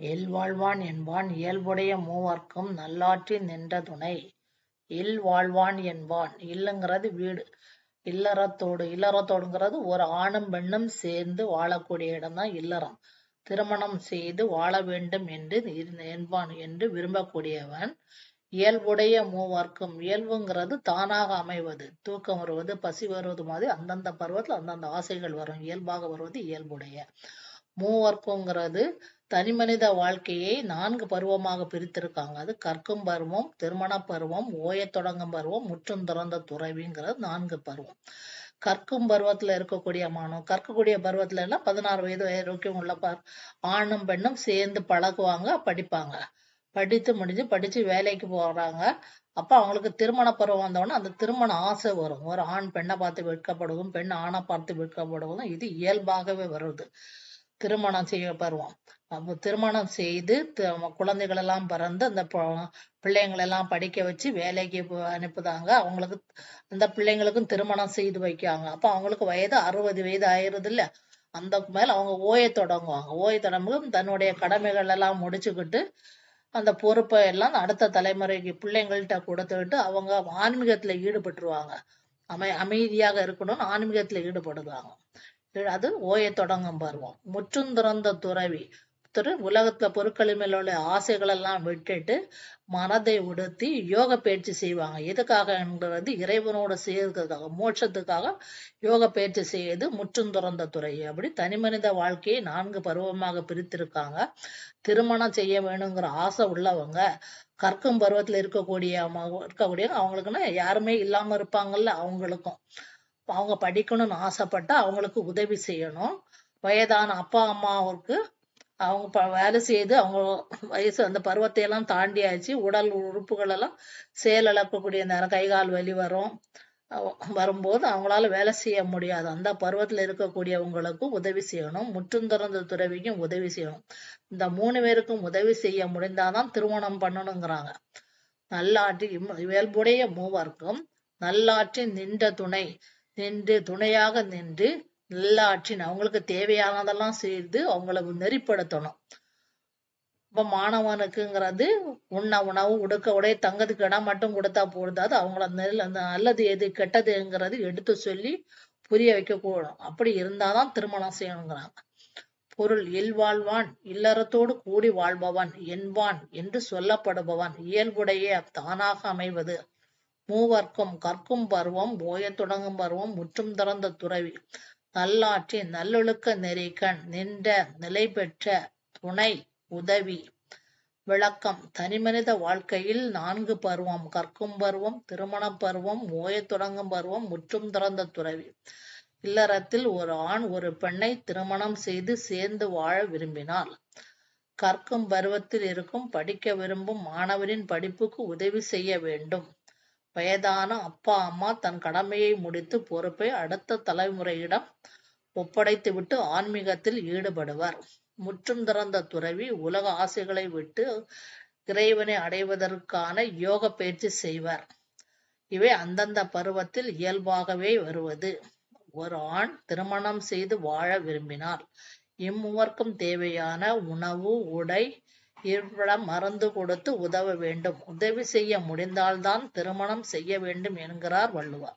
இல்வாழ்வான் என்பான் இயல்புடைய மூவர்க்கும் நல்லாற்றி நின்ற துணை. இல்வாழ்வான் என்பான், இல்லங்கிறது வீடு, இல்லறத்தோடுங்கிறது ஒரு ஆணும் பெண்ணும் சேர்ந்து வாழக்கூடிய இடம்தான் இல்லறம். திருமணம் செய்து வாழ வேண்டும் என்று என்பான் என்று விரும்பக்கூடியவன். இயல்புடைய மூவர்க்கும், இயல்புங்கிறது தானாக அமைவது, தூக்கம் வருவது, பசி வருவது மாதிரி அந்தந்த பருவத்தில் அந்தந்த ஆசைகள் வரும், இயல்பாக வருவது இயல்புடைய. மூவர்க்குங்கிறது தனிமனித வாழ்க்கையை 4 பருவமாக பிரித்திருக்காங்க. அது கற்கும் பருவம், திருமண பருவம், ஓயத் தொடங்கும் பருவம், முற்றும் துறந்த துறவிங்கிறது 4 பருவம். கற்கும் பருவத்துல இருக்கக்கூடிய மாணவன், கற்கக்கூடிய பருவத்துல எல்லாம் 16 வயது வரைக்கும் உள்ள ஆணும் பெண்ணும் சேர்ந்து பழகுவாங்க, படிப்பாங்க. படிச்சு வேலைக்கு போறாங்க. அப்ப அவங்களுக்கு திருமண பருவம் வந்தவொடனே அந்த திருமண ஆசை வரும். ஒரு ஆண் பெண்ணை பார்த்து வெட்கப்படுவதும், பெண் ஆணை பார்த்து வெட்கப்படுவதும் இது இயல்பாகவே வருது. திருமணம் செய்ய பருவம். அப்போ திருமணம் செய்து குழந்தைகள் எல்லாம் பிறந்து அந்த பிள்ளைங்களை எல்லாம் படிக்க வச்சு வேலைக்கு அனுப்புதாங்க. அவங்களுக்கு அந்த பிள்ளைங்களுக்கும் திருமணம் செய்து வைக்காங்க. அப்ப அவங்களுக்கு வயது 60 வயது ஆயிருது இல்ல, அந்த மேல அவங்க ஓய தொடங்குவாங்க. ஓய தொடங்கும் தன்னுடைய கடமைகள் எல்லாம் முடிச்சுக்கிட்டு அந்த பொறுப்பை எல்லாம் அடுத்த தலைமுறைக்கு பிள்ளைங்கள்ட்ட கொடுத்துக்கிட்டு அவங்க ஆன்மீகத்துல ஈடுபட்டுருவாங்க. அமைதியாக இருக்கணும்னு ஆன்மீகத்துல ஈடுபடுவாங்க. அது ஓய தொடங்கும் பருவம். முற்றும் துறந்த துறவி, உலகத்துல பொருட்களின் மேல உள்ள ஆசைகள் எல்லாம் விட்டுட்டு மனதை உடுத்தி யோக பயிற்சி செய்வாங்க. எதுக்காகன்றது இறைவனோட சேர்க்கிறதுக்காக, மோட்சத்துக்காக யோக பயிற்சி செய்வது முற்றும் துறந்த துறை. அப்படி தனிமனித வாழ்க்கையை 4 பருவமாக பிரித்திருக்காங்க. திருமணம் செய்ய வேணுங்கிற ஆசை உள்ளவங்க, கற்கும் பருவத்துல இருக்கக்கூடிய அவங்களுக்குன்னா யாருமே இல்லாம இருப்பாங்கல்ல, அவங்களுக்கும் அவங்க படிக்கணும்னு ஆசைப்பட்டா அவங்களுக்கு உதவி செய்யணும். வயதான அப்பா அம்மாவுக்கு அவங்க வேலை செய்து அவங்க வயசு அந்த பருவத்தை எல்லாம் தாண்டியாச்சு, உடல் உறுப்புகள் எல்லாம் செயலிழக்கக்கூடிய நேரம், கை கால் வலி வரும்போது அவங்களால வேலை செய்ய முடியாது. அந்த பருவத்துல இருக்கக்கூடியவங்களுக்கு உதவி செய்யணும். முற்றும் துறந்த துறவிக்கும் உதவி செய்யணும். இந்த 3 பேருக்கும் உதவி செய்ய முடிந்தாதான் திருமணம் பண்ணணுங்கிறாங்க. நல்லாற்றி இயல்புடைய மூவர்க்கும் நல்லாற்றி நின்ற துணை, துணையாக நின்று நல்லாற்றின் அவங்களுக்கு தேவையானதெல்லாம் செய்து அவங்களை நெறிப்படுத்தணும். இப்ப மாணவனுக்குங்கிறது உணவு, உடுக்க உடை, தங்கத்துக்கு இடம் மட்டும் கொடுத்தா போதாது, அவங்கள நல்லது எது கெட்டதுங்கிறது எடுத்து சொல்லி புரிய வைக்க கூடும். அப்படி இருந்தாதான் திருமணம் செய்யணுங்கிறாங்க. பொருள் இல்வாழ்வான் இல்லறத்தோடு கூடி வாழ்பவன் என்பான் என்று சொல்லப்படுபவன், இயல்புடைய தானாக அமைவது. மூவர்க்கும் கற்கும் பருவம், ஓயத் தொடங்கும் பருவம், முற்றும் துறந்த துறவி. நல்லாற்றின் நல்லொழுக்க நெறிக்கண் நின்ற நிலை பெற்ற துணை உதவி. விளக்கம். தனிமனித வாழ்க்கையில் 4 பருவம்: கற்கும் பருவம், திருமண பருவம், ஓயத் தொடங்கும் பருவம், முற்றும் துறந்த துறவி. இல்லறத்தில் ஒரு ஆண் ஒரு பெண்ணை திருமணம் செய்து சேர்ந்து வாழ விரும்பினால், கற்கும் பருவத்தில் இருக்கும் படிக்க விரும்பும் மாணவரின் படிப்புக்கு உதவி செய்ய வேண்டும். வயதான அப்பா அம்மா தன் கடமையை முடித்து பொறுப்பை அடுத்த தலைமுறையிடம் ஒப்படைத்துவிட்டு ஆன்மீகத்தில் ஈடுபடுவர். முற்றும் துறந்த துறவி உலக ஆசைகளை விட்டு இறைவனை அடைவதற்கான யோக பயிற்சி செய்வர். இவை அந்தந்த பருவத்தில் இயல்பாகவே வருவது. ஒரு ஆண் திருமணம் செய்து வாழ விரும்பினால் இம்மூவர்க்கும் தேவையான உணவு, உடை, இருப்பிடம், மருந்து கொடுத்து உதவ வேண்டும். உதவி செய்ய முடிந்தால்தான் திருமணம் செய்ய வேண்டும் என்கிறார் வள்ளுவர்.